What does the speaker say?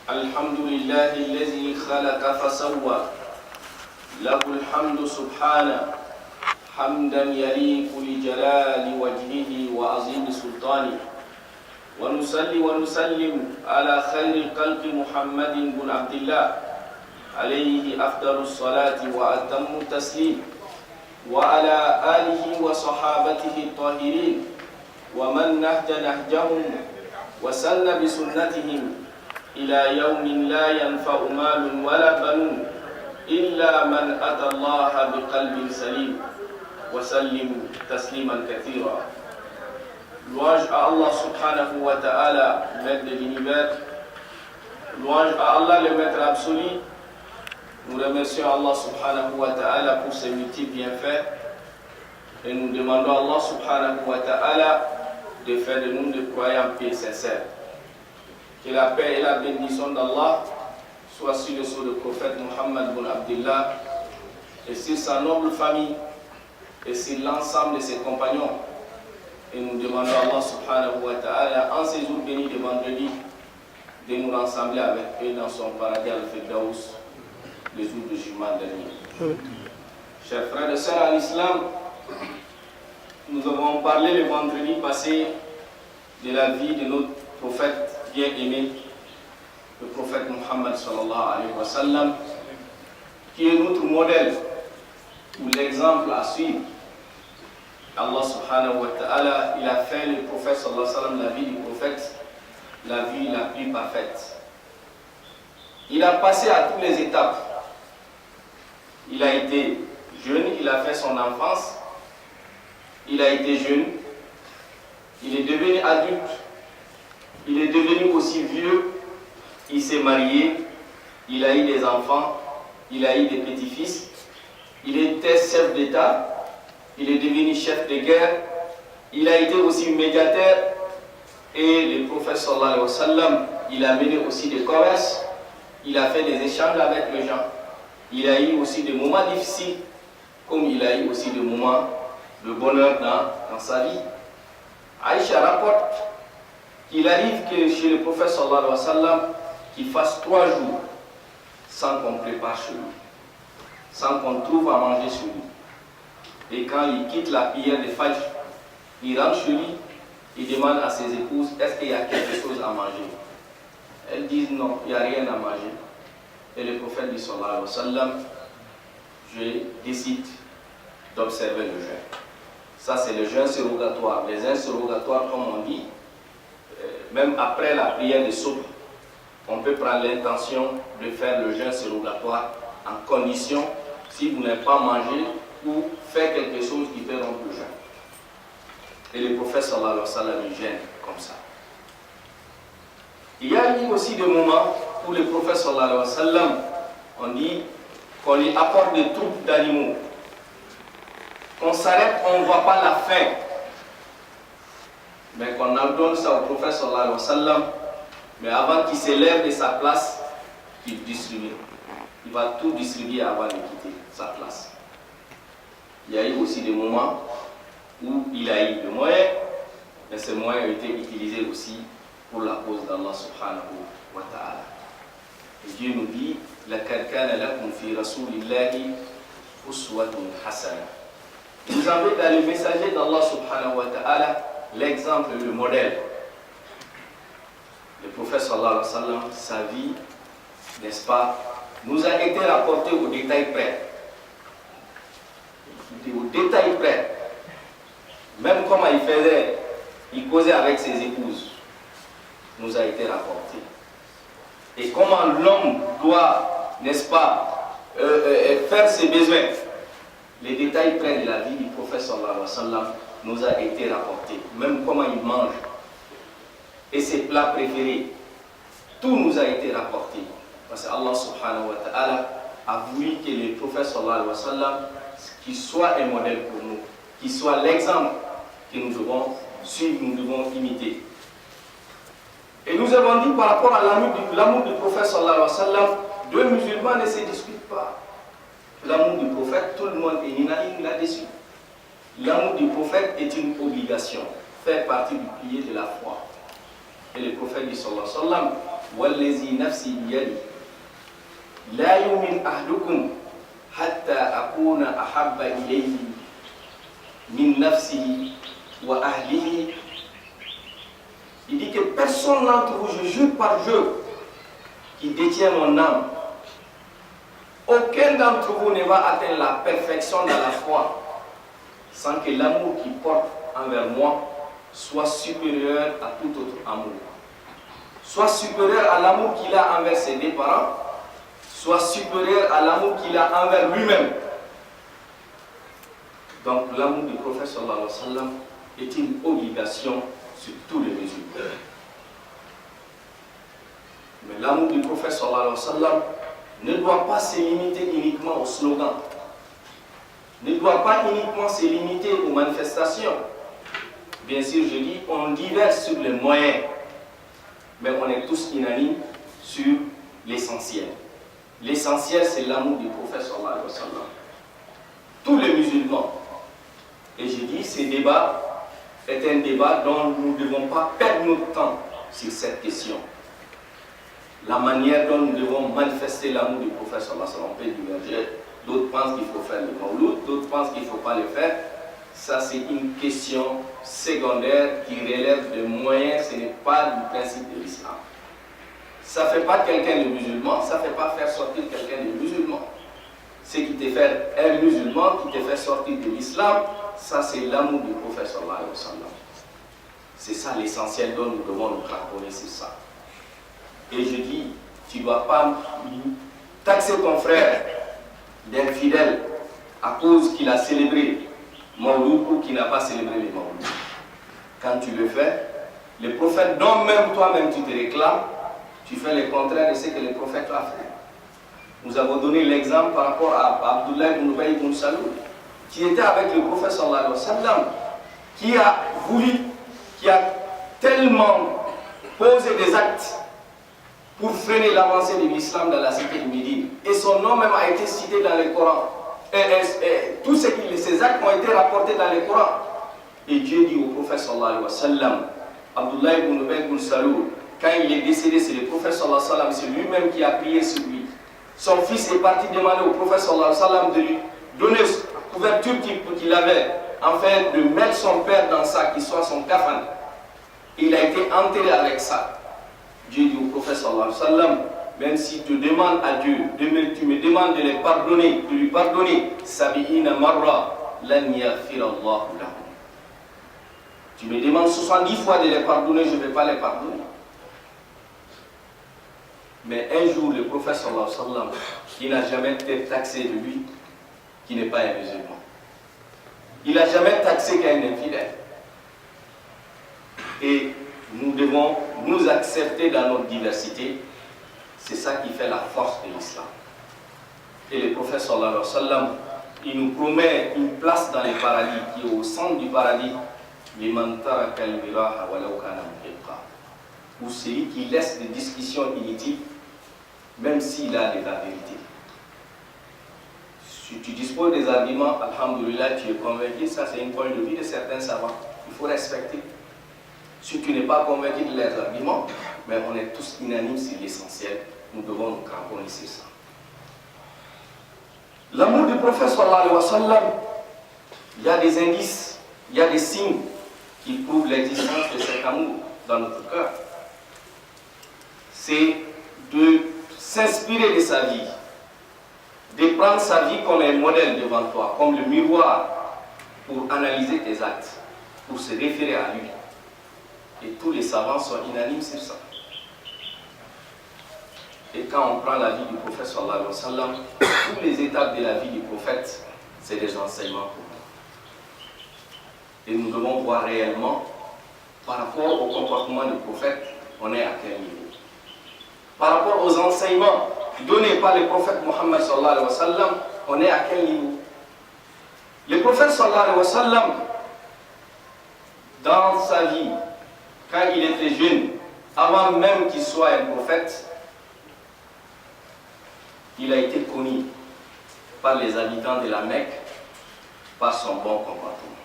الحمد لله الذي خلق فسوى له الحمد سبحانه حمدا يليق لجلال وجهه وعظيم سلطانه ونصلي ونسلم على خير الخلق محمد بن عبد الله عليه أفضل الصلاة وأتم التسليم وعلى آله وصحابته الطاهرين ومن نهج نهجهم وسن بسنتهم إلى يوم لا ينفع مال ولا بنون إلا من أتى الله بقلب سليم وسلم تسليما كثيرا. Louange à Allah subhanahu wa ta'ala, maître de l'univers. Louange à Allah, le maître absolu. Nous remercions Allah subhanahu wa ta'ala pour ses multiples bienfaits. Et nous demandons à Allah subhanahu wa ta'ala de faire de nous des croyants pieux sincères. Que la paix et la bénédiction d'Allah soient sur le sceau du prophète Muhammad bin Abdullah et sur sa noble famille et sur l'ensemble de ses compagnons. Et nous demandons à Allah subhanahu wa ta'ala, en ces jours bénis de vendredi, de nous rassembler avec eux dans son paradis al-Firdaus, les jours de jugement dernier. Chers frères et sœurs à l'islam, nous avons parlé le vendredi passé de la vie de notre prophète bien-aimé, le prophète Muhammad sallallahu alayhi wa sallam, qui est notre modèle ou l'exemple à suivre. Allah subhanahu wa ta'ala, il a fait le prophète sallallahu alayhi wa sallam, la vie du prophète, la vie la plus parfaite. Il a passé à toutes les étapes. Il a été jeune, il a fait son enfance, il a été jeune, il est devenu adulte, il est devenu aussi vieux, il s'est marié, il a eu des enfants, il a eu des petits-fils, il était chef d'État, il est devenu chef de guerre, il a été aussi médiateur et le prophète sallallahu alayhi wa sallam, il a mené aussi des commerces, il a fait des échanges avec les gens, il a eu aussi des moments difficiles, comme il a eu aussi des moments de bonheur dans sa vie. Aïcha rapporte qu'il arrive que chez le prophète sallallahu alayhi wa sallam, qu'il fasse 3 jours sans qu'on prépare chez lui, sans qu'on trouve à manger chez lui. Et quand il quitte la prière de Fajr, il rentre chez lui, il demande à ses épouses, est-ce qu'il y a quelque chose à manger? Elles disent non, il n'y a rien à manger. Et le prophète dit sallallahu alayhi wa sallam, je décide d'observer le jeûne. Ça c'est le jeûne surrogatoire. Les jeûnes surrogatoires, comme on dit, même après la prière de Soub, on peut prendre l'intention de faire le jeûne surrogatoire en condition, si vous n'avez pas mangé, ou faire quelque chose qui peut rompre le jeûne. Et le prophète sallallahu alayhi wa sallam il jeûne comme ça. Il y a eu aussi des moments où le prophète sallallahu alayhi wa sallam, on dit qu'on lui apporte des troupes d'animaux, qu'on s'arrête, on ne voit pas la faim, mais qu'on ordonne ça au prophète sallallahu alayhi wa sallam, mais avant qu'il se lève de sa place, il distribue. Il va tout distribuer avant de quitter sa place. Il y a eu aussi des moments où il a eu des moyens, mais ces moyens ont été utilisés aussi pour la cause d'Allah subhanahu wa ta'ala. Et Dieu nous dit, لَقَدْ كَانَ لَكُمْ فِي رَسُولِ اللَّهِ أُسْوَةٌ حَسَنَةٌ. Vous avez dans le messager d'Allah subhanahu wa ta'ala l'exemple, le modèle. Le prophète sallallahu alayhi wa sallam, sa vie, n'est-ce pas, nous a été rapporté au détail près. Au détail près. Même comment il faisait, il causait avec ses épouses, nous a été rapporté. Et comment l'homme doit, n'est-ce pas, faire ses besoins. Les détails près de la vie du prophète sallallahu alayhi wa sallam nous a été rapporté. Même comment il mange et ses plats préférés, tout nous a été rapporté. Parce que Allah subhanahu wa ta'ala a voulu que le prophète sallallahu alayhi wa sallam qu'il soit un modèle pour nous, qu'il soit l'exemple que nous devons suivre, nous devons imiter. Et nous avons dit par rapport à l'amour du prophète sallallahu alayhi wa sallam, deux musulmans ne se discutent pas. L'amour du prophète, tout le monde est unanime là-dessus. L'amour du prophète est une obligation, fait partie du pilier de la foi. Et le prophète dit sallallahu alayhi wa sallam, والذي نفسي بيده لا يؤمن أحدكم حتى أكون أحب إليه من نفسه وأهله. Il dit que personne d'entre vous, je jure par Dieu, qui détient mon âme, aucun d'entre vous ne va atteindre la perfection dans la foi sans que l'amour qu'il porte envers moi soit supérieur à tout autre amour. Soit supérieur à l'amour qu'il a envers ses deux parents, soit supérieur à l'amour qu'il a envers lui-même. Donc l'amour du prophète sallallahu alayhi wa sallam est une obligation sur tous les musulmans. Mais l'amour du prophète sallallahu alayhi wa sallam ne doit pas se limiter uniquement aux slogans, ne doit pas uniquement se limiter aux manifestations. Bien sûr, je dis, on diverge sur les moyens, mais on est tous unanimes sur l'essentiel. L'essentiel, c'est l'amour du prophète sallallahu alayhi wa sallam. Tous les musulmans. Et je dis, ce débat est un débat dont nous ne devons pas perdre notre temps sur cette question. La manière dont nous devons manifester l'amour du prophète sallallahu alayhi wa sallam, on peut diverger. D'autres pensent qu'il faut faire le mawlud, d'autres pensent qu'il ne faut pas le faire. Ça, c'est une question secondaire qui relève de moyens, ce n'est pas du principe de l'islam. Ça ne fait pas quelqu'un de musulman, ça ne fait pas faire sortir quelqu'un de musulman. Ce qui te fait un musulman, qui te fait sortir de l'islam, ça c'est l'amour du prophète sallallahu alayhi wa sallam. C'est ça l'essentiel dont nous devons nous cramponner, c'est ça. Et je dis, tu ne dois pas taxer ton frère d'infidèle à cause qu'il a célébré Mawlud ou qu'il n'a pas célébré les Mawlud. Quand tu le fais, le prophète dont même toi-même tu te réclames, tu fais le contraire de ce que le prophète a fait. Nous avons donné l'exemple par rapport à Abdullah ibn Ubay ibn Salul, qui était avec le prophète sallallahu alayhi wa sallam, qui a voulu, qui a tellement posé des actes pour freiner l'avancée de l'islam dans la cité de Médine. Et son nom même a été cité dans le Coran. Tous ces actes ont été rapportés dans le Coran. Et Dieu dit au prophète sallallahu alayhi wa sallam, Abdullah ibn Ubay ibn Salul, quand il est décédé, c'est le prophète sallallahu alayhi wa sallam, c'est lui-même qui a prié sur lui. Son fils est parti demander au prophète sallallahu alayhi wa sallam de lui donner la couverture qu'il avait, afin de mettre son père dans ça, qui soit son kafan. Il a été enterré avec ça. Dieu dit au prophète sallallahu alayhi wa sallam, même si tu demandes à Dieu, tu me demandes de les pardonner, de lui pardonner, sabi'ina marra, lan yaghfir Allahu lahu. Tu me demandes 70 fois de les pardonner, je ne vais pas les pardonner. Mais un jour, le prophète sallallahu alayhi wa sallam, qui n'a jamais été taxé de lui, qui n'est pas un musulman. Il n'a jamais taxé qu'un infidèle. Et nous devons nous accepter dans notre diversité. C'est ça qui fait la force de l'islam. Et le prophète sallallahu alayhi wa sallam, il nous promet une place dans le paradis, qui est au centre du paradis, ou celui qui laisse des discussions inutiles, même s'il a de la vérité. Si tu disposes des arguments, alhamdoulilah, tu es convaincu, ça c'est une point de vue de certains savants, il faut respecter. Si tu n'es pas convaincu de leurs arguments, mais on est tous unanimes sur l'essentiel, nous devons nous cramponner sur ça. L'amour du prophète sallallahu alayhi wa sallam, il y a des indices, il y a des signes qui prouvent l'existence de cet amour dans notre cœur. C'est de s'inspirer de sa vie, de prendre sa vie comme un modèle devant toi, comme le miroir pour analyser tes actes, pour se référer à lui. Et tous les savants sont unanimes sur ça. Et quand on prend la vie du prophète sallallahu alayhi wa sallam, toutes les étapes de la vie du prophète, c'est des enseignements pour nous. Et nous devons voir réellement, par rapport au comportement du prophète, on est à quel niveau. Par rapport aux enseignements donnés par le prophète Mohammed sallallahu alayhi wa sallam, on est à quel niveau. Le prophète sallallahu alayhi wa sallam, dans sa vie, quand il était jeune, avant même qu'il soit un prophète, il a été connu par les habitants de la Mecque par son bon comportement.